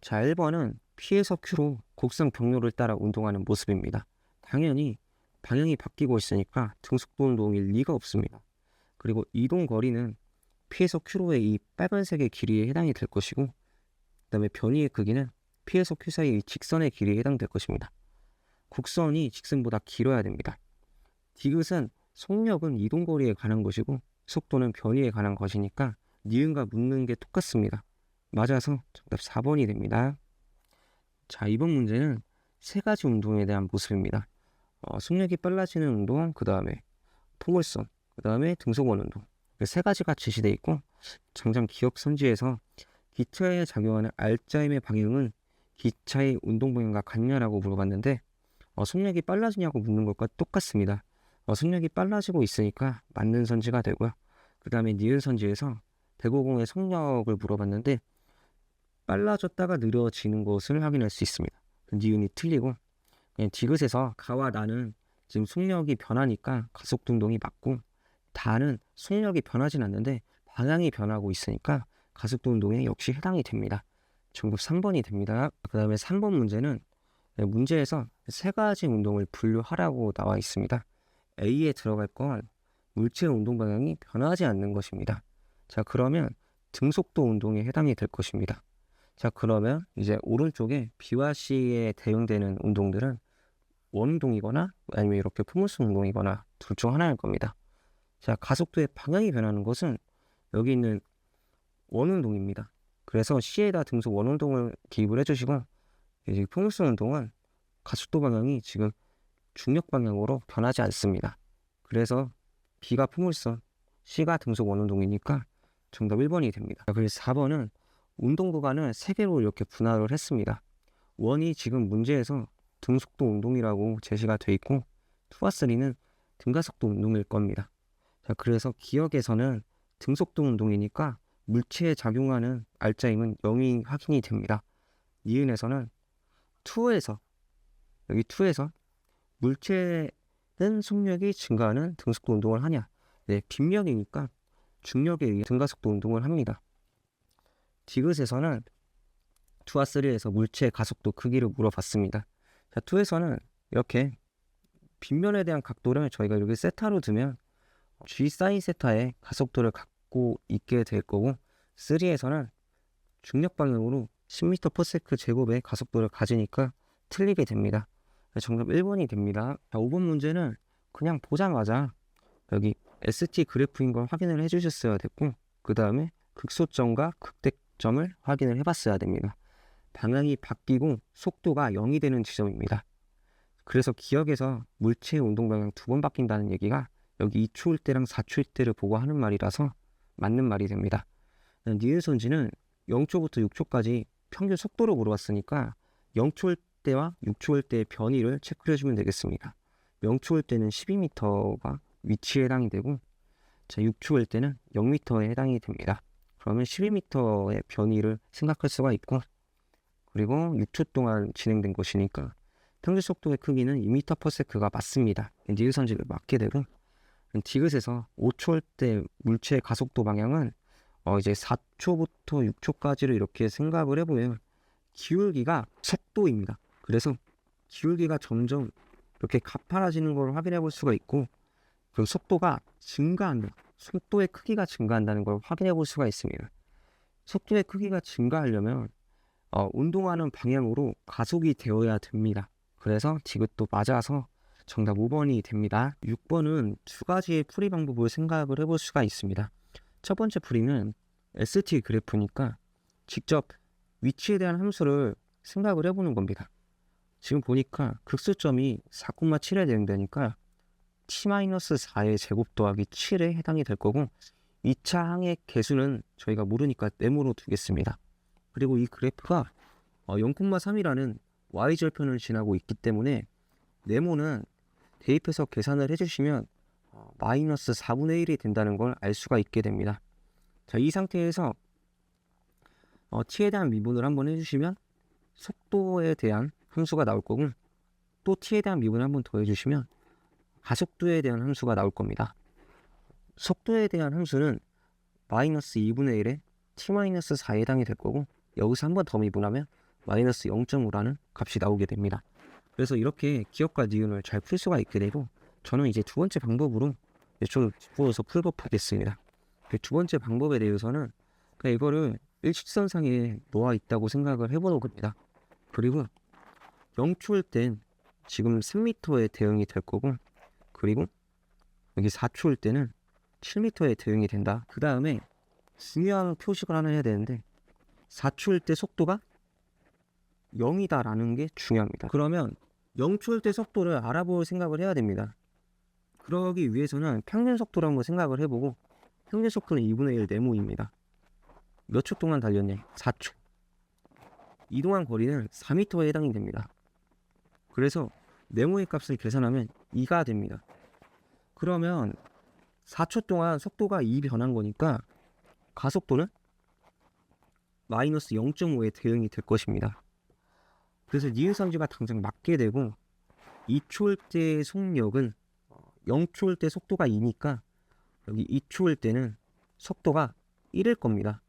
자, 1번은 P에서 Q로 곡선 경로를 따라 운동하는 모습입니다. 당연히 방향이 바뀌고 있으니까 등속도 운동일 리가 없습니다. 그리고 이동 거리는 P에서 Q로의 이 빨간색의 길이에 해당이 될 것이고, 그 다음에 변이의 크기는 P에서 Q 사이의 직선의 길이에 해당될 것입니다. 곡선이 직선보다 길어야 됩니다. 디귿은 속력은 이동 거리에 관한 것이고 속도는 변이에 관한 것이니까 니은과 묻는 게 똑같습니다. 맞아서 정답 4번이 됩니다. 자, 이번 문제는 세 가지 운동에 대한 모습입니다. 속력이 빨라지는 운동, 그 다음에 포물선, 그 다음에 등속원 운동, 세 가지가 제시되어 있고, 장장 기억 선지에서 기차에 작용하는 알짜임의 방향은 기차의 운동 방향과 같냐라고 물어봤는데, 속력이 빨라지냐고 묻는 것과 똑같습니다. 속력이 빨라지고 있으니까 맞는 선지가 되고요. 그 다음에 니은 선지에서 대고공의 속력을 물어봤는데 빨라졌다가 느려지는 것을 확인할 수 있습니다. 니은이 틀리고, 그냥 디귿에서 가와 나는 지금 속력이 변하니까 가속도 운동이 맞고, 다는 속력이 변하진 않는데 방향이 변하고 있으니까 가속도 운동에 역시 해당이 됩니다. 정답 3번이 됩니다. 그 다음에 3번 문제는 문제에서 세 가지 운동을 분류하라고 나와 있습니다. A에 들어갈 건 물체의 운동 방향이 변하지 않는 것입니다. 자, 그러면 등속도 운동에 해당이 될 것입니다. 자, 그러면 이제 오른쪽에 B와 C에 대응되는 운동들은 원운동이거나 아니면 이렇게 포물선 운동이거나 둘 중 하나일 겁니다. 자, 가속도의 방향이 변하는 것은 여기 있는 원운동입니다. 그래서 C에다 등속 원운동을 기입을 해주시고, 이제 포물선 운동은 가속도 방향이 지금 중력 방향으로 변하지 않습니다. 그래서 B가 포물선, C가 등속 원운동이니까 정답 1번이 됩니다. 그래서 4번은 운동 구간을 3개로 이렇게 분할을 했습니다. 원이 지금 문제에서 등속도 운동이라고 제시가 돼 있고, 2와 3는 등가속도 운동일 겁니다. 자, 그래서 기억에서는 등속도 운동이니까 물체에 작용하는 알짜임은 0이 확인이 됩니다. 니은에서는 2에서 여기 2에서 물체는 속력이 증가하는 등속도 운동을 하냐? 네, 빈력이니까 중력에 의해 등가속도 운동을 합니다. 디귿에서는 2와 3에서 물체의 가속도 크기를 물어봤습니다. 자, 2에서는 이렇게 빗면에 대한 각도를 저희가 이렇게 세타로 두면 G 사인 세타의 가속도를 갖고 있게 될 거고, 3에서는 중력 방향으로 10m/s 제곱의 가속도를 가지니까 틀리게 됩니다. 정답 1번이 됩니다. 자, 5번 문제는 그냥 보자마자 여기 ST 그래프인 걸 확인을 해주셨어야 됐고, 그 다음에 극소점과 극대점을 확인을 해봤어야 됩니다. 방향이 바뀌고 속도가 0이 되는 지점입니다. 그래서 기억에서 물체의 운동 방향 2번 바뀐다는 얘기가 여기 2초일 때랑 4초일 때를 보고 하는 말이라서 맞는 말이 됩니다. 니은 선지는 0초부터 6초까지 평균 속도로 물어봤으니까 0초일 때와 6초일 때의 변이를 체크를 해주면 되겠습니다. 0초일 때는 12m가 위치에 해당이 되고, 자, 6초일 때는 0m에 해당이 됩니다. 그러면 12m의 변이를 생각할 수가 있고, 그리고 6초 동안 진행된 것이니까 평균 속도의 크기는 2m/s가 맞습니다. 니은 선지를 맞게 되고, 디귿에서 5초일 때 물체의 가속도 방향은 이제 4초부터 6초까지를 이렇게 생각을 해보면 기울기가 속도입니다. 그래서 기울기가 점점 이렇게 가파라지는 걸 확인해 볼 수가 있고, 그리고 속도가 증가한다. 속도의 크기가 증가한다는 걸 확인해 볼 수가 있습니다. 속도의 크기가 증가하려면 운동하는 방향으로 가속이 되어야 됩니다. 그래서 디귿도 맞아서 정답 5번이 됩니다. 6번은 두 가지의 풀이 방법을 생각을 해볼 수가 있습니다. 첫 번째 풀이는 ST 그래프니까 직접 위치에 대한 함수를 생각을 해보는 겁니다. 지금 보니까 극소점이 4,7에 대응되니까 t-4의 제곱 더하기 7에 해당이 될 거고, 2차 항의 개수는 저희가 모르니까 네모로 두겠습니다. 그리고 이 그래프가 0,3이라는 y절편을 지나고 있기 때문에 네모는 대입해서 계산을 해주시면 마이너스 4분의 1이 된다는 걸 알 수가 있게 됩니다. 자, 이 상태에서 t에 대한 미분을 한번 해주시면 속도에 대한 함수가 나올 거고, 또 t에 대한 미분을 한번 더 해주시면 가속도에 대한 함수가 나올 겁니다. 속도에 대한 함수는 마이너스 2분의 1에 t-4에 해당이 될 거고, 여기서 한번 더 미분하면 마이너스 0.5라는 값이 나오게 됩니다. 그래서 이렇게 기억과 니은을 잘 풀 수가 있게 되고, 저는 이제 두 번째 방법으로 좀 짚어서 풀도록 하겠습니다. 두 번째 방법에 대해서는 그냥 이거를 일직선상에 놓아 있다고 생각을 해보려고 합니다. 그리고 0초일 땐 지금 3m의 대응이 될 거고, 그리고 여기 4초일 때는 7m의 대응이 된다. 그 다음에 중요한 표식을 하나 해야 되는데, 4초일 때 속도가 0이다 라는 게 중요합니다. 그러면 0초일 때 속도를 알아볼 생각을 해야 됩니다. 그러기 위해서는 평균 속도를 한번 생각을 해보고, 평균 속도는 2분의 1 네모입니다. 몇 초 동안 달렸냐? 4초. 이동한 거리는 4m에 해당이 됩니다. 그래서 네모의 값을 계산하면 2가 됩니다. 그러면 4초 동안 속도가 2 변한 거니까 가속도는 마이너스 0.5에 대응이 될 것입니다. 그래서 니은선지가 당장 맞게 되고, 2초일 때 속력은 0초일 때 속도가 2니까 여기 2초일 때는 속도가 1일 겁니다.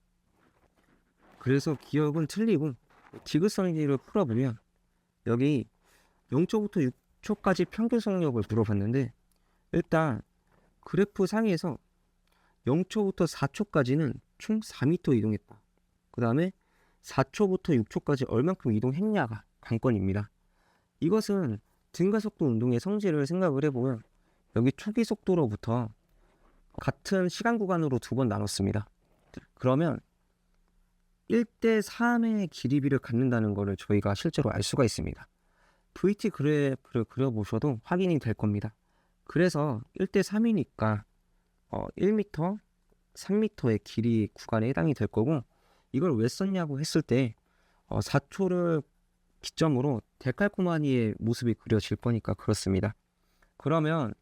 그래서 기억은 틀리고, 지그선지를 풀어보면 여기 0초부터 6초까지 평균 속력을 물어봤는데, 일단 그래프 상에서 0초부터 4초까지는 총 4m 이동했다. 그 다음에 4초부터 6초까지 얼만큼 이동했냐가 관건입니다. 이것은 등가속도 운동의 성질을 생각을 해보면 여기 초기 속도로부터 같은 시간 구간으로 두 번 나눴습니다. 그러면 1대 3의 길이비를 갖는다는 것을 저희가 실제로 알 수가 있습니다. VT 그래프를 그려보셔도 확인이 될 겁니다. 그래서 1대 3이니까 1m, 3m의 길이 구간에 해당이 될 거고, 이걸 왜 썼냐고 했을 때 4초를 기점으로 데칼코마니의 모습이 그려질 거니까 그렇습니다. 그러면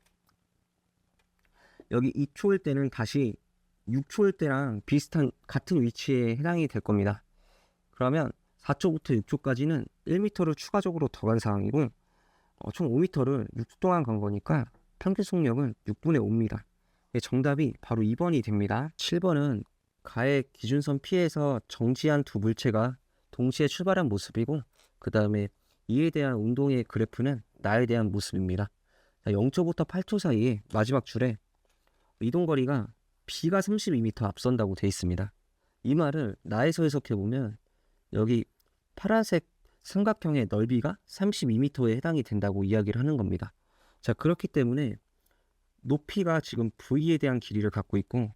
여기 2초일 때는 다시 6초일 때랑 비슷한 같은 위치에 해당이 될 겁니다. 그러면 4초부터 6초까지는 1m를 추가적으로 더 간 상황이고, 총 5m를 6초 동안 간 거니까 평균 속력은 6분의 5입니다. 정답이 바로 2번이 됩니다. 7번은 가의 기준선 P에서 정지한 두 물체가 동시에 출발한 모습이고, 그 다음에 이에 대한 운동의 그래프는 나에 대한 모습입니다. 0초부터 8초 사이에 마지막 줄에 이동거리가 B가 32m 앞선다고 되어 있습니다. 이 말을 나에서 해석해보면 여기 파란색 삼각형의 넓이가 32m에 해당이 된다고 이야기를 하는 겁니다. 자, 그렇기 때문에 높이가 지금 V에 대한 길이를 갖고 있고,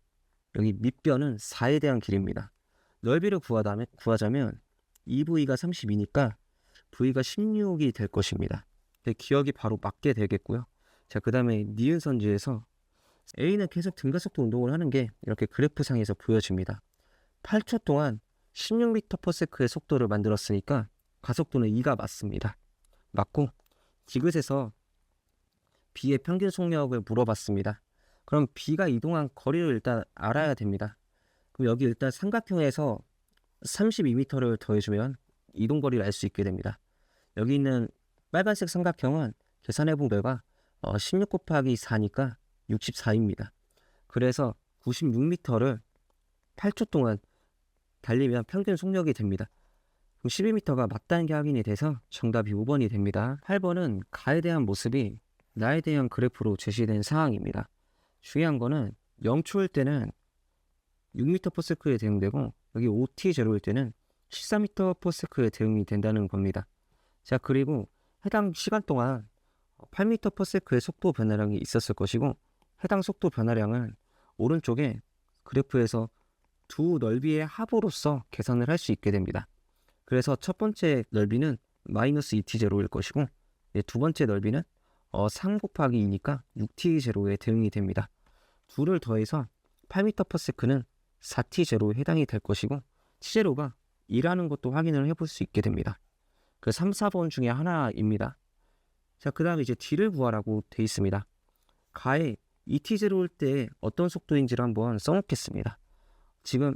여기 밑변은 4에 대한 길이입니다. 넓이를 구하자면 2V가 32니까 V가 16이 될 것입니다. 기억이 바로 맞게 되겠고요. 자, 그 다음에 니은선지에서 A는 계속 등가속도 운동을 하는 게 이렇게 그래프상에서 보여집니다. 8초 동안 16m/s의 속도를 만들었으니까 가속도는 2가 맞습니다. 맞고, 디귿에서 B의 평균 속력을 물어봤습니다. 그럼 B가 이동한 거리를 일단 알아야 됩니다. 그럼 여기 일단 삼각형에서 32m를 더해주면 이동거리를 알 수 있게 됩니다. 여기 있는 빨간색 삼각형은 계산해본 결과 16 곱하기 4니까 64입니다. 그래서 96m를 8초 동안 달리면 평균 속력이 됩니다. 그럼 12m가 맞다는 게 확인이 돼서 정답이 5번이 됩니다. 8번은 가에 대한 모습이 나에 대한 그래프로 제시된 상황입니다. 중요한 거는 0초일 때는 6m/s에 대응되고, 여기 5t0일 때는 14m/s에 대응이 된다는 겁니다. 자, 그리고 해당 시간 동안 8m/s의 속도 변화량이 있었을 것이고, 해당 속도 변화량은 오른쪽에 그래프에서 두 넓이의 합으로서 계산을 할 수 있게 됩니다. 그래서 첫 번째 넓이는 마이너스 2t0일 것이고, 두 번째 넓이는 3 곱하기 2니까 6t0에 대응이 됩니다. 둘을 더해서 8m/s는 4t0에 해당이 될 것이고, t0가 2라는 것도 확인을 해볼 수 있게 됩니다. 그 3, 4번 중에 하나입니다. 자, 그 다음에 이제 d를 구하라고 되어 있습니다. 가에 2t0일 때 어떤 속도인지를 한번 써놓겠습니다. 지금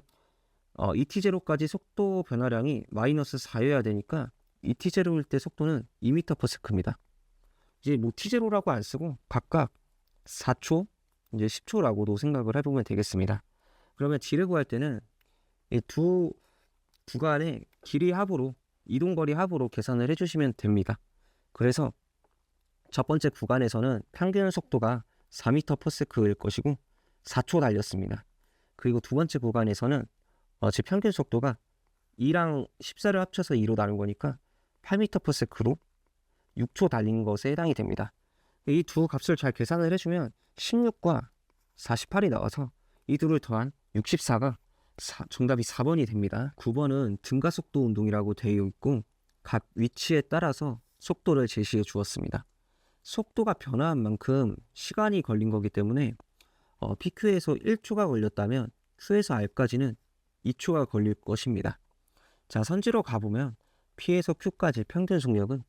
2t0까지 속도 변화량이 마이너스 4여야 되니까 2t0일 때 속도는 2m/s입니다. 이제 뭐 t0라고 안 쓰고 각각 4초, 이제 10초라고도 생각을 해보면 되겠습니다. 그러면 d를 구할 때는 이 두 구간의 길이 합으로 이동거리 합으로 계산을 해주시면 됩니다. 그래서 첫 번째 구간에서는 평균 속도가 4m/s일 것이고 4초 달렸습니다. 그리고 두 번째 구간에서는 제 평균 속도가 2랑 14를 합쳐서 2로 나눈 거니까 8m/s로 6초 달린 것에 해당이 됩니다. 이 두 값을 잘 계산을 해주면 16과 48이 나와서 이 둘을 더한 64가 정답이 4번이 됩니다. 9번은 등가속도 운동이라고 되어 있고 각 위치에 따라서 속도를 제시해 주었습니다. 속도가 변화한 만큼 시간이 걸린 거기 때문에 PQ에서 1초가 걸렸다면 Q에서 R까지는 2초가 걸릴 것입니다. 자, 선지로 가보면 P에서 Q까지 평균 속력은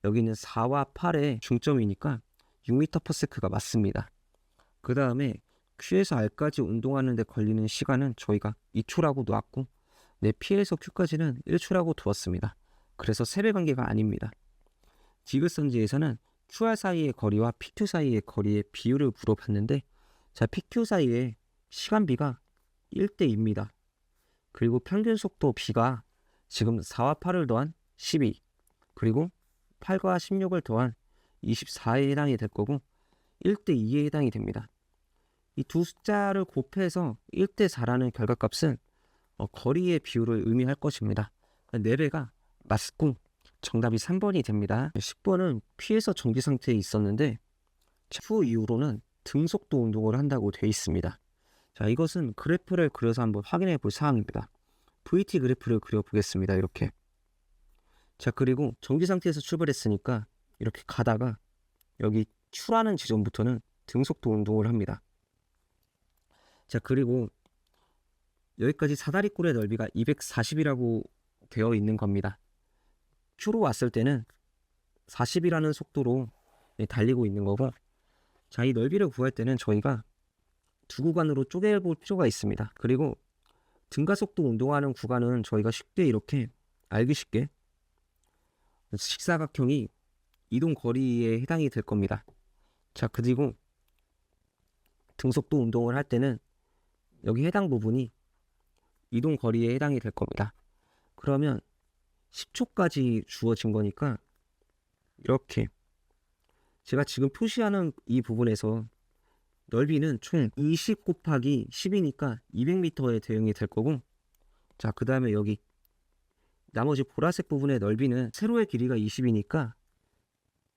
여기는 4와 8의 중점이니까 6m/s가 맞습니다. 그 다음에 Q에서 R까지 운동하는 데 걸리는 시간은 저희가 2초라고 놓았고 P에서 Q까지는 1초라고 두었습니다. 그래서 세배관계가 아닙니다. 디귿선지에서는 QR 사이의 거리와 PQ 사이의 거리의 비율을 물어봤는데 자, PQ 사이의 시간비가 1대2입니다. 그리고 평균 속도 B가 지금 4와 8을 더한 12 그리고 8과 16을 더한 24에 해당이 될 거고 1대2에 해당이 됩니다. 이 두 숫자를 곱해서 1대4라는 결과값은 거리의 비율을 의미할 것입니다. 4배가 맞고 정답이 3번이 됩니다. 10번은 P에서 정지 상태에 있었는데 후 이후로는 등속도 운동을 한다고 되어 있습니다. 자, 이것은 그래프를 그려서 한번 확인해 볼 사항입니다. VT 그래프를 그려보겠습니다. 이렇게. 자, 그리고 정지 상태에서 출발했으니까 이렇게 가다가 여기 Q라는 지점부터는 등속도 운동을 합니다. 자, 그리고 여기까지 사다리꼴의 넓이가 240이라고 되어 있는 겁니다. Q로 왔을 때는 40이라는 속도로 달리고 있는 거고, 자, 이 넓이를 구할 때는 저희가 두 구간으로 쪼개볼 필요가 있습니다. 그리고 등가속도 운동하는 구간은 저희가 쉽게 이렇게 알기 쉽게 직사각형이 이동 거리에 해당이 될 겁니다. 자, 그리고 등속도 운동을 할 때는 여기 해당 부분이 이동 거리에 해당이 될 겁니다. 그러면 10초까지 주어진 거니까 이렇게 제가 지금 표시하는 이 부분에서 넓이는 총 20 곱하기 10이니까 200m에 대응이 될 거고, 자, 그 다음에 여기 나머지 보라색 부분의 넓이는 세로의 길이가 20이니까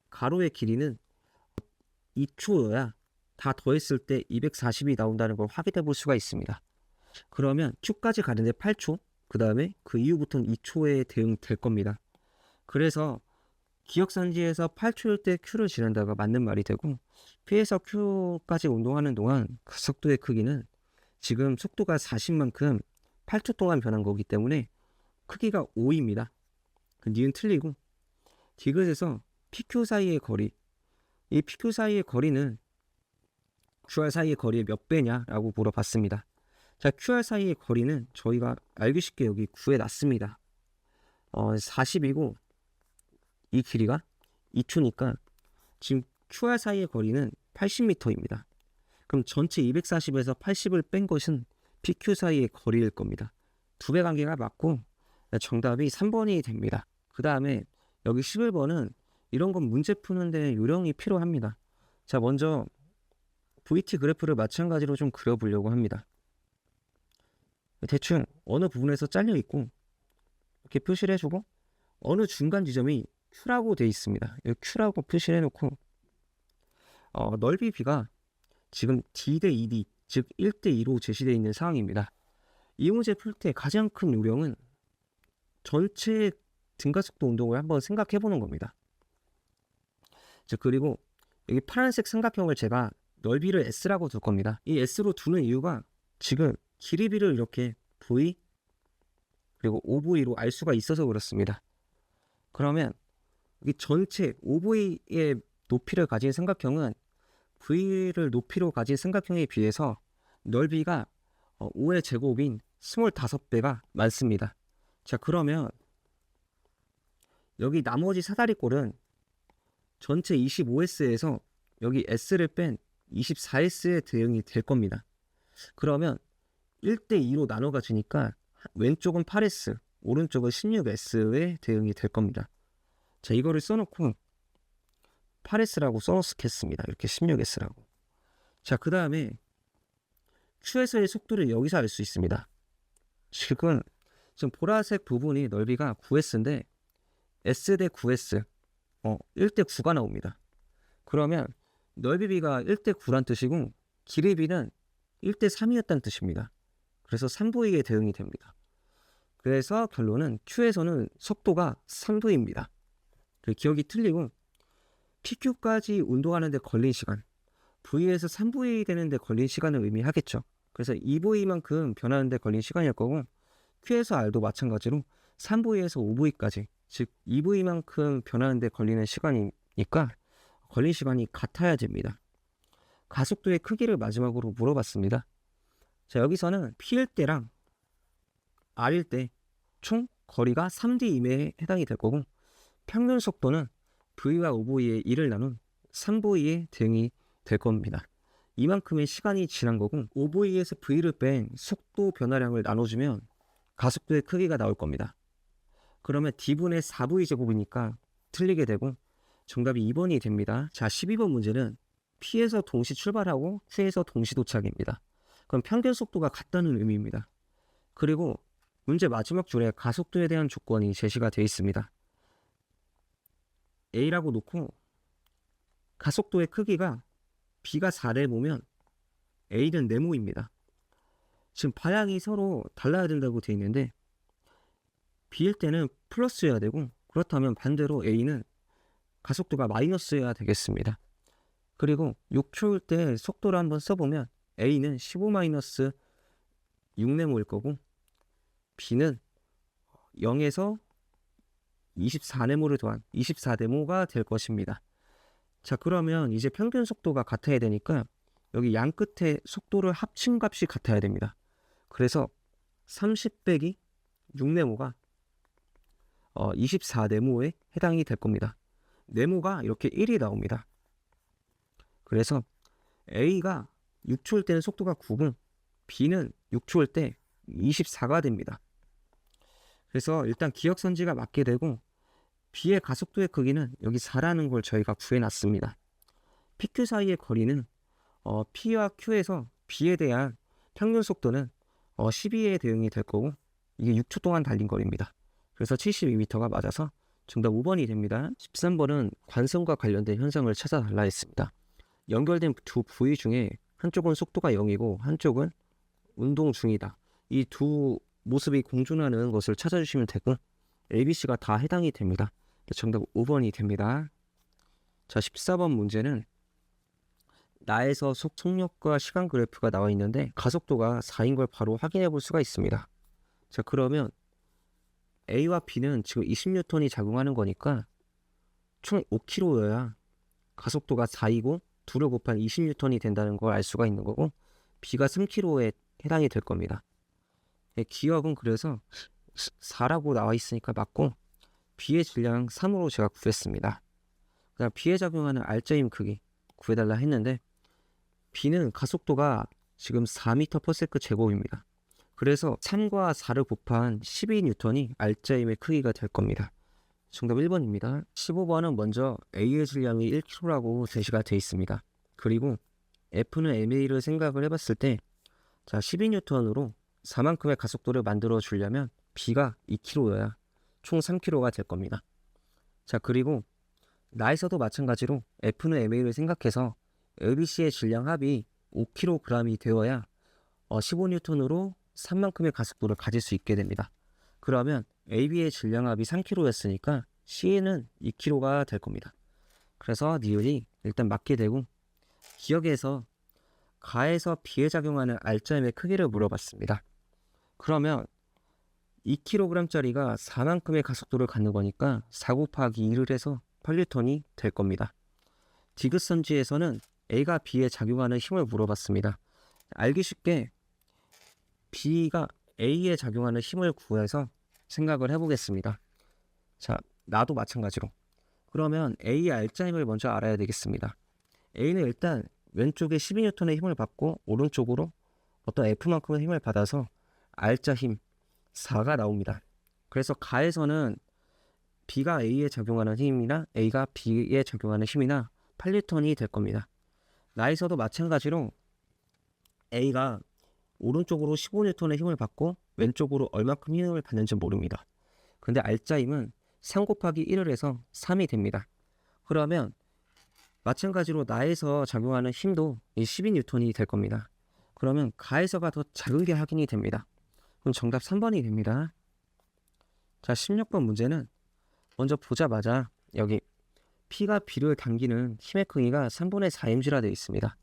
가로의 길이는 2초여야 다 더했을 때 240이 나온다는 걸 확인해 볼 수가 있습니다. 그러면 Q까지 가는데 8초, 그 다음에 그 이후부터는 2초에 대응될 겁니다. 그래서 기억선지에서 8초일 때 Q를 지난다가 맞는 말이 되고, P에서 Q까지 운동하는 동안 그 속도의 크기는 지금 속도가 40만큼 8초 동안 변한 거기 때문에 크기가 5입니다. 그 니은 틀리고, 디귿에서 PQ 사이의 거리, 이 PQ 사이의 거리는 QR 사이의 거리의 몇 배냐라고 물어봤습니다. 자, QR 사이의 거리는 저희가 알기 쉽게 여기 구해놨습니다. 40이고 이 길이가 2초니까 지금 QR 사이의 거리는 80m입니다. 그럼 전체 240에서 80을 뺀 것은 PQ 사이의 거리일 겁니다. 두 배 관계가 맞고 정답이 3번이 됩니다. 그 다음에 여기 11번은 이런 건 문제 푸는데 요령이 필요합니다. 자, 먼저 VT 그래프를 마찬가지로 좀 그려보려고 합니다. 대충 어느 부분에서 잘려 있고 이렇게 표시를 해주고 어느 중간 지점이 Q라고 되어 있습니다. 여기 Q라고 표시를 해놓고 넓이 B가 지금 D 대 2D 즉 1대 2로 제시되어 있는 상황입니다. 이 문제 풀 때 가장 큰 요령은 전체 등가속도 운동을 한번 생각해 보는 겁니다. 자, 그리고 여기 파란색 삼각형을 제가 넓이를 S라고 둘 겁니다. 이 S로 두는 이유가 지금 길이비를 이렇게 V 그리고 OV로 알 수가 있어서 그렇습니다. 그러면 이 전체 OV의 높이를 가진 삼각형은 V를 높이로 가진 삼각형에 비해서 넓이가 5의 제곱인 25배가 많습니다. 자, 그러면 여기 나머지 사다리꼴은 전체 25S에서 여기 S를 뺀 24S의 대응이 될 겁니다. 그러면 1대 2로 나눠 가지니까 왼쪽은 8S, 오른쪽은 16S의 대응이 될 겁니다. 자, 이거를 써놓고 8S라고 써놓겠습니다. 이렇게 16S라고. 자, 그 다음에 Q에서의 속도를 여기서 알 수 있습니다. 지금 보라색 부분이 넓이가 9S인데 S 대 9S 1대 9가 나옵니다. 그러면 넓이비가 1대 9란 뜻이고 길이비는 1대 3이었다는 뜻입니다. 그래서 3V의 대응이 됩니다. 그래서 결론은 Q에서는 속도가 3V입니다. 그 기억이 틀리고 PQ까지 운동하는 데 걸린 시간, V에서 3V 되는 데 걸린 시간을 의미하겠죠. 그래서 2V만큼 변하는 데 걸린 시간일 거고 Q에서 R도 마찬가지로 3V에서 5V까지, 즉 2V만큼 변하는 데 걸리는 시간이니까 걸린 시간이 같아야 됩니다. 가속도의 크기를 마지막으로 물어봤습니다. 자, 여기서는 P일 때랑 R일 때 총 거리가 3D 이내에 해당이 될 거고 평균 속도는 V와 5V의 1을 나눈 3V의 대응이 될 겁니다. 이만큼의 시간이 지난 거고 5V에서 V를 뺀 속도 변화량을 나눠주면 가속도의 크기가 나올 겁니다. 그러면 D분의 4V 제곱이니까 틀리게 되고 정답이 2번이 됩니다. 자, 12번 문제는 P에서 동시 출발하고 Q에서 동시 도착입니다. 그럼 평균 속도가 같다는 의미입니다. 그리고 문제 마지막 줄에 가속도에 대한 조건이 제시가 되어 있습니다. A라고 놓고 가속도의 크기가 B가 4네모면 A는 네모입니다. 지금 방향이 서로 달라야 된다고 되어 있는데 B일 때는 플러스여야 되고 그렇다면 반대로 A는 가속도가 마이너스여야 되겠습니다. 그리고 6초일 때 속도를 한번 써보면 A는 15-6네모일 거고 B는 0에서 24네모를 더한 24네모가 될 것입니다. 자, 그러면 이제 평균 속도가 같아야 되니까 여기 양 끝에 속도를 합친 값이 같아야 됩니다. 그래서 30 빼기 6네모가 24네모에 해당이 될 겁니다. 네모가 이렇게 1이 나옵니다. 그래서 A가 6초일 때는 속도가 9고 B는 6초일 때 24가 됩니다. 그래서 일단 기억선지가 맞게 되고 B의 가속도의 크기는 여기 4라는 걸 저희가 구해놨습니다. PQ 사이의 거리는 P와 Q에서 B에 대한 평균 속도는 12에 대응이 될 거고 이게 6초 동안 달린 거리입니다. 그래서 72m가 맞아서 정답 5번이 됩니다. 13번은 관성과 관련된 현상을 찾아달라 했습니다. 연결된 두 부위 중에 한쪽은 속도가 0이고 한쪽은 운동 중이다. 이 두 모습이 공존하는 것을 찾아주시면 되고 ABC가 다 해당이 됩니다. 정답 5번이 됩니다. 자, 14번 문제는 나에서 속력과 시간 그래프가 나와 있는데 가속도가 4인 걸 바로 확인해 볼 수가 있습니다. 자, 그러면 A와 B는 지금 20N이 작용하는 거니까 총 5km여야 가속도가 4이고 2를 곱한 20N이 된다는 걸 알 수가 있는 거고 B가 3km에 해당이 될 겁니다. 기억은 그래서 4라고 나와 있으니까 맞고 B의 질량 3으로 제가 구했습니다. 그다음 B에 작용하는 R자임 크기 구해달라 했는데 B는 가속도가 지금 4m/s 제곱입니다. 그래서 3과 4를 곱한 12N이 R자임의 크기가 될 겁니다. 정답 1번입니다. 15번은 먼저 A의 질량이 1kg라고 제시가 되어 있습니다. 그리고 F는 MA를 생각을 해봤을 때 자, 12N으로 4만큼의 가속도를 만들어 주려면 B가 2kg여야 총 3kg가 될 겁니다. 자, 그리고 나에서도 마찬가지로 F는 MA를 생각해서 ABC의 질량 합이 5kg이 되어야 15N으로 3만큼의 가속도를 가질 수 있게 됩니다. 그러면 AB의 질량 합이 3kg였으니까 C는 2kg가 될 겁니다. 그래서 니은이 일단 맞게 되고 기억에서 가에서 B에 작용하는 R자임의 크기를 물어봤습니다. 그러면 2kg짜리가 4만큼의 가속도를 갖는 거니까 4 곱하기 2를 해서 8N이 될 겁니다. 디귿선지에서는 A가 B에 작용하는 힘을 물어봤습니다. 알기 쉽게 B가 A에 작용하는 힘을 구해서 생각을 해보겠습니다. 자, 나도 마찬가지로. 그러면 A의 R자임을 먼저 알아야 되겠습니다. A는 일단 왼쪽에 12N의 힘을 받고 오른쪽으로 어떤 F만큼의 힘을 받아서 R자 힘 4가 나옵니다. 그래서 가에서는 B가 A에 작용하는 힘이나 A가 B에 작용하는 힘이나 8N이 될 겁니다. 나에서도 마찬가지로 A가 오른쪽으로 15N의 힘을 받고 왼쪽으로 얼마큼 힘을 받는지 모릅니다. 근데 알짜임은 3 곱하기 1을 해서 3이 됩니다. 그러면 마찬가지로 나에서 작용하는 힘도 12N이 될 겁니다. 그러면 가에서가 더 작은 게 확인이 됩니다. 그럼 정답 3번이 됩니다. 자, 16번 문제는 먼저 보자마자 여기 P가 B를 당기는 힘의 크기가 3분의 4mg라 되어 있습니다.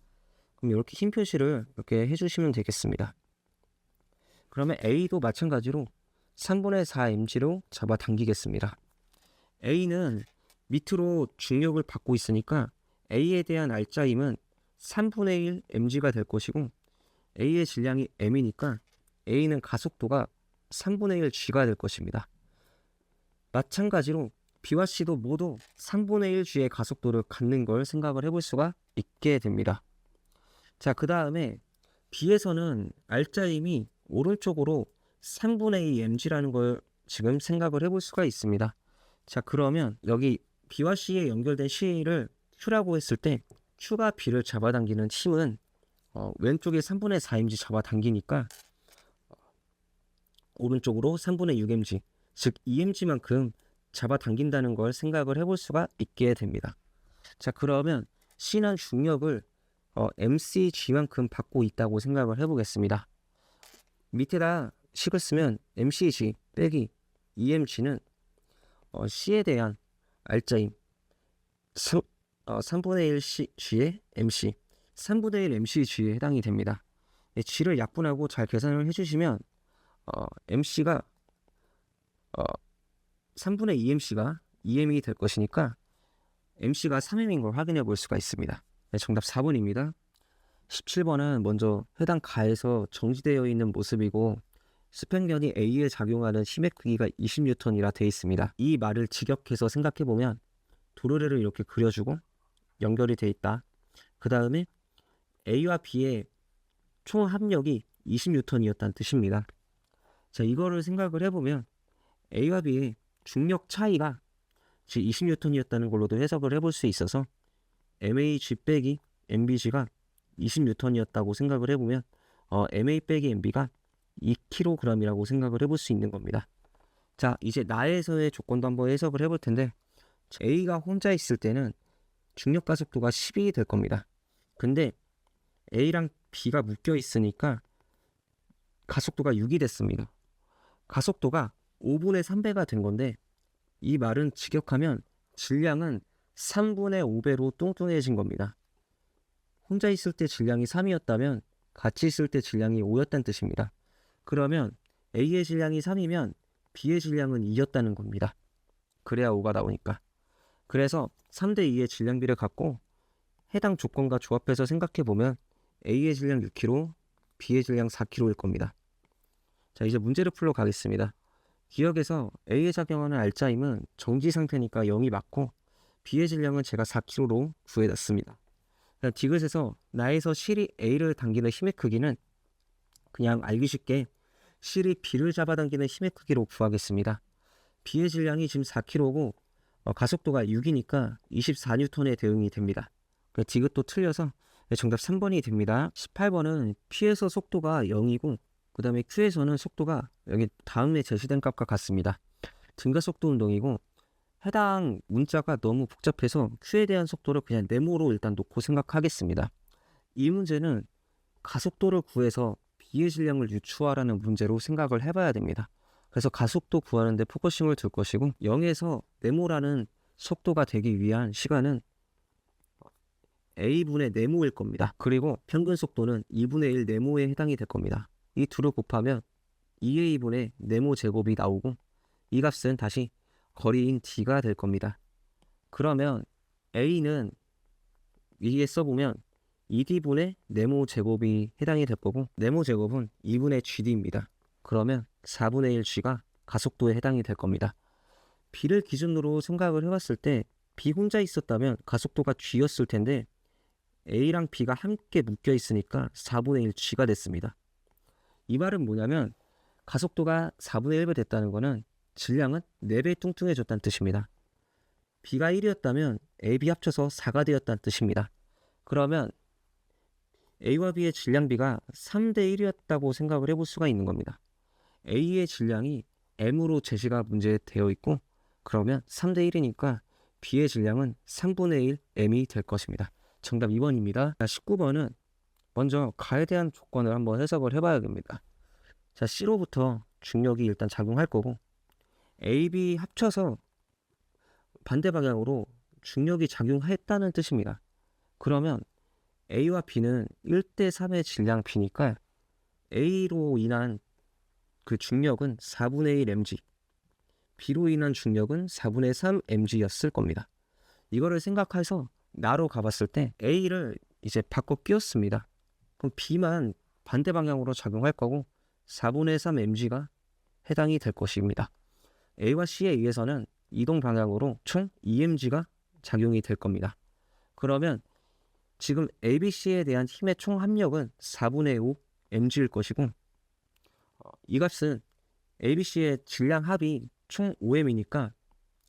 그럼 이렇게 힘 표시를 이렇게 해주시면 되겠습니다. 그러면 A도 마찬가지로 3분의 4mg로 잡아 당기겠습니다. A는 밑으로 중력을 받고 있으니까 A에 대한 알짜임은 3분의 1 mg가 될 것이고 A의 질량이 m이니까 A는 가속도가 3분의 1 g가 될 것입니다. 마찬가지로 B와 C도 모두 3분의 1 g의 가속도를 갖는 걸 생각을 해볼 수가 있게 됩니다. 자, 그 다음에 B에서는 알짜임이 오른쪽으로 3분의 2 mg라는 걸 지금 생각을 해볼 수가 있습니다. 자, 그러면 여기 B와 C에 연결된 C를 Q라고 했을 때 Q가 B를 잡아당기는 힘은 왼쪽에 3분의 4mg 잡아당기니까 오른쪽으로 3분의 6mg, 즉 2mg만큼 잡아당긴다는 걸 생각을 해볼 수가 있게 됩니다. 자, 그러면 C는 중력을 mcg만큼 받고 있다고 생각을 해보겠습니다. 밑에다 식을 쓰면 mcg 빼기 2mg는 C에 대한 알짜임 3분의 1 G의 MC 3분의 1 mcg에 해당이 됩니다. G를 약분하고 잘 계산을 해주시면 MC가 3분의 2mc가 2m이 될 것이니까 MC가 3m인 걸 확인해 볼 수가 있습니다. 네, 정답 4번입니다. 17번은 먼저 해당 가에서 정지되어 있는 모습이고 수평면이 A에 작용하는 힘의 크기가 20N이라 되어 있습니다. 이 말을 직역해서 생각해보면 도르래를 이렇게 그려주고 연결이 되어 있다. 그 다음에 A와 B의 총 합력이 20N이었다는 뜻입니다. 자, 이거를 생각을 해보면 A와 B의 중력 차이가 20N이었다는 걸로도 해석을 해볼 수 있어서 MAG 빼기 MBG가 20N이었다고 생각을 해보면 MA 빼기 MB가 2kg이라고 생각을 해볼 수 있는 겁니다. 자, 이제 나에서의 조건도 한번 해석을 해볼 텐데 A가 혼자 있을 때는 중력 가속도가 12이 될 겁니다. 근데 A랑 B가 묶여 있으니까 가속도가 6이 됐습니다. 가속도가 5분의 3배가 된 건데 이 말은 직역하면 질량은 3분의 5배로 뚱뚱해진 겁니다. 혼자 있을 때 질량이 3이었다면 같이 있을 때 질량이 5였다는 뜻입니다. 그러면 A의 질량이 3이면 B의 질량은 2였다는 겁니다. 그래야 5가 나오니까. 그래서 3대 2의 질량비를 갖고 해당 조건과 조합해서 생각해보면 A의 질량 6kg, B의 질량 4kg일 겁니다. 자, 이제 문제를 풀러 가겠습니다. 기억에서 A에 작용하는 알짜임은 정지 상태니까 0이 맞고 B의 질량은 제가 4kg로 구해놨습니다. 디귿에서 나에서 실이 A를 당기는 힘의 크기는 그냥 알기 쉽게 실이 B를 잡아당기는 힘의 크기로 구하겠습니다. B의 질량이 지금 4kg고 가속도가 6이니까 24N에 대응이 됩니다. 디귿도 틀려서 정답 3번이 됩니다. 18번은 P에서 속도가 0이고 그 다음에 Q에서는 속도가 여기 다음에 제시된 값과 같습니다. 증가속도 운동이고 해당 문자가 너무 복잡해서 Q에 대한 속도를 그냥 네모로 일단 놓고 생각하겠습니다. 이 문제는 가속도를 구해서 B의 질량을 유추하라는 문제로 생각을 해봐야 됩니다. 그래서 가속도 구하는 데 포커싱을 둘 것이고 0에서 네모라는 속도가 되기 위한 시간은 A분의 네모일 겁니다. 그리고 평균 속도는 2분의 1 네모에 해당이 될 겁니다. 이 둘을 곱하면 2A분의 네모 제곱이 나오고 이 값은 다시 거리인 D가 될 겁니다. 그러면 A는 위에 써보면 2D분의 네모 제곱이 해당이 될 거고 네모 제곱은 2분의 GD입니다. 그러면 4분의 1 G가 가속도에 해당이 될 겁니다. B를 기준으로 생각을 해봤을 때 B 혼자 있었다면 가속도가 G였을 텐데 A랑 B가 함께 묶여 있으니까 4분의 1 G가 됐습니다. 이 말은 뭐냐면 가속도가 4분의 1배 됐다는 거는 질량은 4배 뚱뚱해졌다는 뜻입니다. B가 1이었다면 A, B 합쳐서 4가 되었다는 뜻입니다. 그러면 A와 B의 질량비가 3대 1이었다고 생각을 해볼 수가 있는 겁니다. A의 질량이 M으로 제시가 문제에 되어 있고, 그러면 3대 1이니까 B의 질량은 3분의 1 M이 될 것입니다. 정답 2번입니다. 19번은 먼저 가에 대한 조건을 한번 해석을 해봐야 됩니다. 자, C로부터 중력이 일단 작용할 거고, A, B 합쳐서 반대 방향으로 중력이 작용했다는 뜻입니다. 그러면 A와 B는 1대 3의 질량 B니까 A로 인한 그 중력은 4분의 1 mg, B로 인한 중력은 4분의 3 mg였을 겁니다. 이거를 생각해서 나로 가봤을 때 A를 이제 바꿔 끼웠습니다. 그럼 B만 반대 방향으로 작용할 거고 4분의 3 mg가 해당이 될 것입니다. A와 C에 의해서는 이동 방향으로 총 2mg가 작용이 될 겁니다. 그러면 지금 ABC에 대한 힘의 총 합력은 4분의 5 mg일 것이고, 이 값은 ABC의 질량 합이 총 5m이니까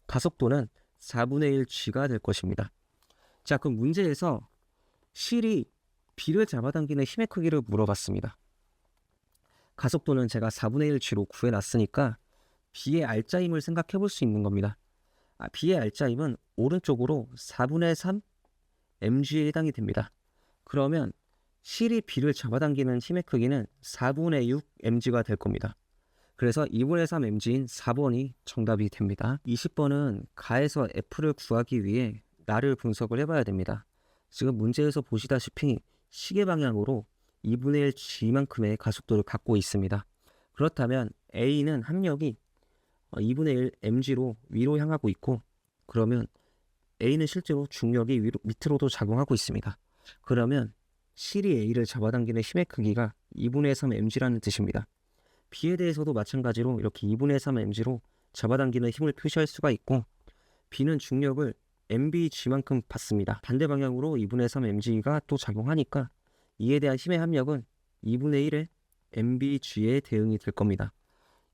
가속도는 4분의 1 g가 될 것입니다. 자, 그럼 문제에서 실이 B를 잡아당기는 힘의 크기를 물어봤습니다. 가속도는 제가 4분의 1 g로 구해놨으니까 B의 R자임을 생각해 볼 수 있는 겁니다. B의 R자임은 오른쪽으로 4분의 3 mg에 해당이 됩니다. 그러면 실이 B를 잡아당기는 힘의 크기는 4분의 6 mg가 될 겁니다. 그래서 2분의 3 mg인 4번이 정답이 됩니다. 20번은 가에서 F를 구하기 위해 나를 분석을 해봐야 됩니다. 지금 문제에서 보시다시피 시계 방향으로 2분의 1 g만큼의 가속도를 갖고 있습니다. 그렇다면 A는 합력이 2분의 1 mg로 위로 향하고 있고, 그러면 A는 실제로 중력이 밑으로도 작용하고 있습니다. 그러면 실이 A를 잡아당기는 힘의 크기가 2분의 3 mg라는 뜻입니다. B에 대해서도 마찬가지로 이렇게 2분의 3 mg로 잡아당기는 힘을 표시할 수가 있고, B는 중력을 mbg만큼 받습니다. 반대 방향으로 2분의 3 mg가 또 작용하니까 이에 대한 힘의 합력은 2분의 1의 mbg에 대응이 될 겁니다.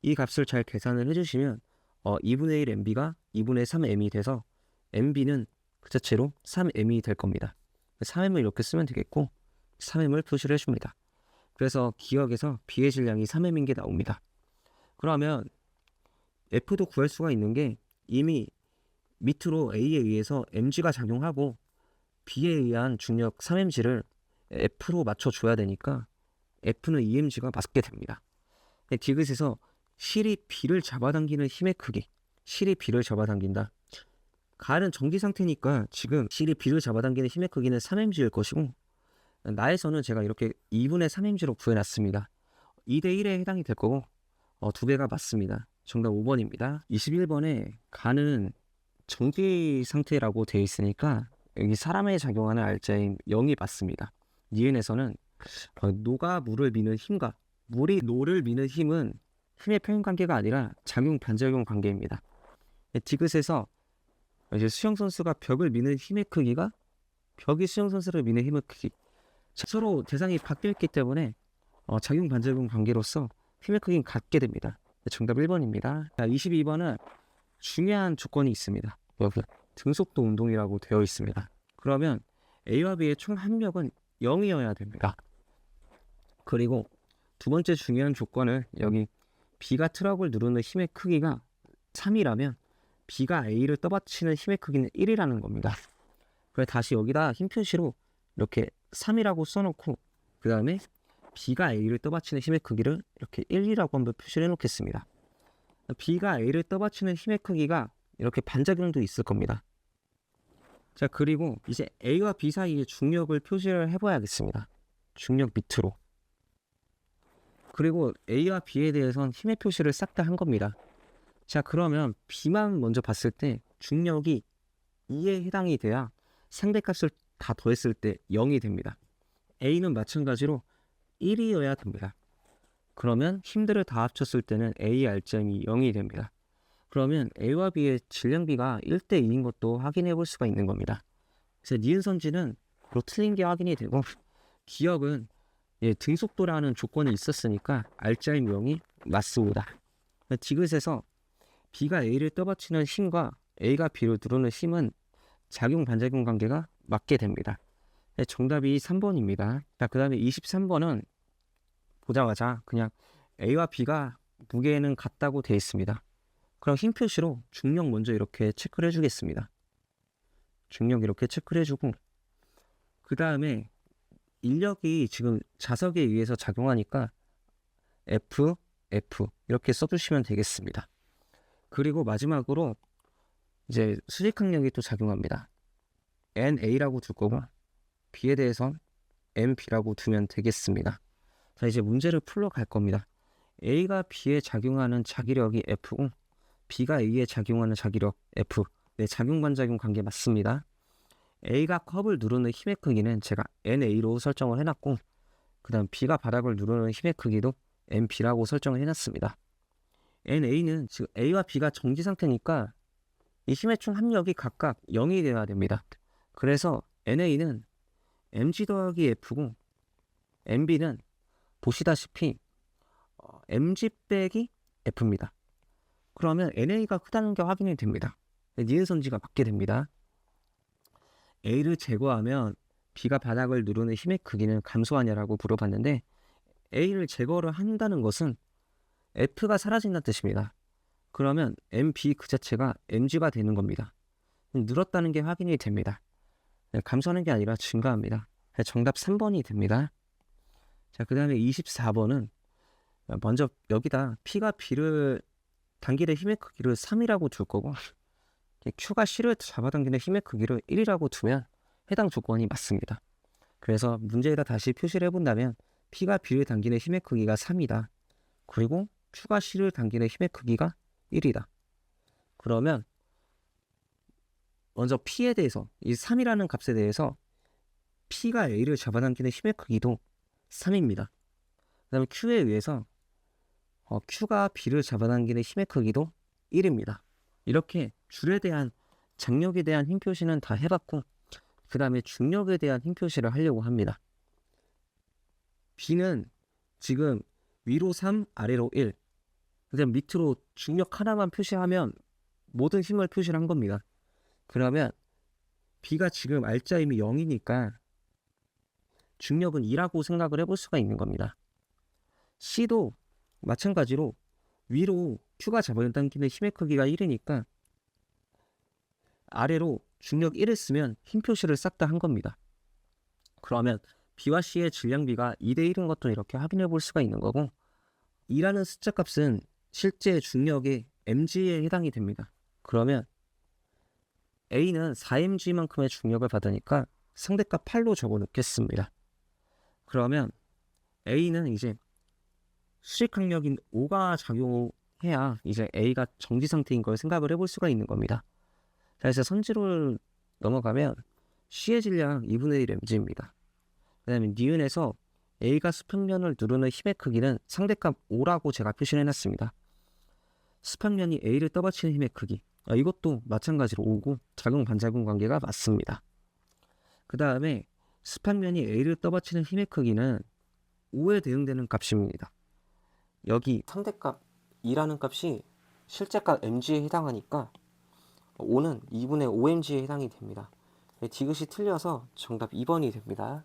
이 값을 잘 계산을 해주시면 2분의 1 mb가 2분의 3 m이 돼서 mb는 그 자체로 3m이 될 겁니다. 3m을 이렇게 쓰면 되겠고 3m을 표시를 해줍니다. 그래서 기억에서 B의 질량이 3m인 게 나옵니다. 그러면 F도 구할 수가 있는 게 이미 밑으로 A에 의해서 mg가 작용하고 B에 의한 중력 3mg를 F로 맞춰줘야 되니까 F는 2mg가 맞게 됩니다. 디귿에서 실이 B를 잡아당기는 힘의 크기, 실이 B를 잡아당긴다. 가는 정지 상태니까 지금 실이 B를 잡아당기는 힘의 크기는 3mg일 것이고, 나에서는 제가 이렇게 2분의 3mg로 구해놨습니다. 2대 1에 해당이 될 거고 2개가 맞습니다. 정답 5번입니다. 21번에 가는 정지 상태라고 되어 있으니까 여기 사람에 작용하는 R자인 0이 맞습니다. 니은에서는 노가 물을 미는 힘과 물이 노를 미는 힘은 힘의 평행관계가 아니라 작용 반작용 관계입니다. 디귿에서 이제 수영선수가 벽을 미는 힘의 크기가 벽이 수영선수를 미는 힘의 크기, 서로 대상이 바뀌었기 때문에 작용 반작용 관계로서 힘의 크기는 같게 됩니다. 정답 1번입니다. 자, 22번은 중요한 조건이 있습니다. 여기 등속도 운동이라고 되어 있습니다. 그러면 A와 B의 총 합력은 0이어야 됩니다. 그리고 두 번째 중요한 조건은 여기 B가 트럭을 누르는 힘의 크기가 3이라면 B가 A를 떠받치는 힘의 크기는 1이라는 겁니다. 그래서 다시 여기다 힘 표시로 이렇게 3이라고 써놓고 그 다음에 B가 A를 떠받치는 힘의 크기를 이렇게 1이라고 한번 표시를 해놓겠습니다. B가 A를 떠받치는 힘의 크기가 이렇게 반작용도 있을 겁니다. 자, 그리고 이제 A와 B 사이의 중력을 표시를 해봐야겠습니다. 중력 밑으로. 그리고 A와 B에 대해서는 힘의 표시를 싹 다 한 겁니다. 자, 그러면 B만 먼저 봤을 때 중력이 2에 해당이 돼야 상대값을 다 더했을 때 0이 됩니다. A는 마찬가지로 1이어야 됩니다. 그러면 힘들을 다 합쳤을 때는 A R점이 0이 됩니다. 그러면 A와 B의 질량비가 1대 2인 것도 확인해 볼 수가 있는 겁니다. 그래서 니은선지는 틀린 게 확인이 되고, 기억은 등속도라는 조건이 있었으니까 R자임 0이 맞습니다. 디귿에서 B가 A를 떠받치는 힘과 A가 B를 누르는 힘은 작용 반작용 관계가 맞게 됩니다. 네, 정답이 3번입니다. 자, 그 다음에 23번은 보자마자 그냥 A와 B가 무게는 같다고 되어 있습니다. 그럼 힘 표시로 중력 먼저 이렇게 체크를 해주겠습니다. 중력 이렇게 체크를 해주고, 그 다음에 인력이 지금 자석에 의해서 작용하니까 F, F 이렇게 써주시면 되겠습니다. 그리고 마지막으로 이제 수직항력이 또 작용합니다. NA라고 둘 거고 B에 대해선 MB라고 두면 되겠습니다. 자, 이제 문제를 풀러 갈 겁니다. A가 B에 작용하는 자기력이 F고 B가 A에 작용하는 자기력 F. 네, 작용반작용 관계 맞습니다. A가 컵을 누르는 힘의 크기는 제가 NA로 설정을 해놨고, 그 다음 B가 바닥을 누르는 힘의 크기도 NB라고 설정을 해놨습니다. NA는 지금 A와 B가 정지 상태니까 이 힘의 총 합력이 각각 0이 되어야 됩니다. 그래서 NA는 mg 더하기 F고 NB는 보시다시피 mg 빼기 F입니다. 그러면 NA가 크다는 게 확인이 됩니다. 니은선지가 맞게 됩니다. A를 제거하면 B가 바닥을 누르는 힘의 크기는 감소하냐라고 물어봤는데, A를 제거를 한다는 것은 F가 사라진다는 뜻입니다. 그러면 MB 그 자체가 mg가 되는 겁니다. 늘었다는 게 확인이 됩니다. 감소하는 게 아니라 증가합니다. 정답 3번이 됩니다. 자, 그 다음에 24번은 먼저 여기다 P가 B를 당기는 힘의 크기를 3이라고 둘 거고, Q가 C를 잡아당기는 힘의 크기를 1이라고 두면 해당 조건이 맞습니다. 그래서 문제에다 다시 표시를 해본다면 P가 B를 당기는 힘의 크기가 3이다. 그리고 Q가 C를 당기는 힘의 크기가 1이다. 그러면 먼저 P에 대해서, 이 3이라는 값에 대해서 P가 A를 잡아당기는 힘의 크기도 3입니다. 그 다음에 Q에 의해서 Q가 B를 잡아당기는 힘의 크기도 1입니다. 이렇게 줄에 대한 장력에 대한 힘 표시는 다 해봤고, 그 다음에 중력에 대한 힘 표시를 하려고 합니다. B는 지금 위로 3, 아래로 1. 그다음 밑으로 중력 하나만 표시하면 모든 힘을 표시를 한 겁니다. 그러면 B가 지금 알짜임이 0이니까 중력은 2라고 생각을 해볼 수가 있는 겁니다. C도 마찬가지로 위로 Q가 잡아당기는 힘의 크기가 1이니까 아래로 중력 1을 쓰면 힘 표시를 싹 다 한 겁니다. 그러면 B와 C의 질량비가 2대1인 것도 이렇게 확인해 볼 수가 있는 거고, 2라는 숫자 값은 실제 중력의 mg에 해당이 됩니다. 그러면 A는 4mg만큼의 중력을 받으니까 상대값 8로 적어 놓겠습니다. 그러면 A는 이제 수직항력인 5가 작용해야 이제 A가 정지 상태인 걸 생각을 해볼 수가 있는 겁니다. 자, 그래서 선지를 넘어가면 C의 질량 2분의 1 mg입니다. 그 다음에 니은에서 A가 수평면을 누르는 힘의 크기는 상대값 5라고 제가 표시를 해놨습니다. 수평면이 A를 떠받치는 힘의 크기, 이것도 마찬가지로 5고 작용 반작용 관계가 맞습니다. 그 다음에 수평면이 A를 떠받치는 힘의 크기는 5에 대응되는 값입니다. 여기 상대값 2라는 값이 실제값 mg에 해당하니까 5는 2분의 5mg에 해당이 됩니다. 디귿이 틀려서 정답 2번이 됩니다.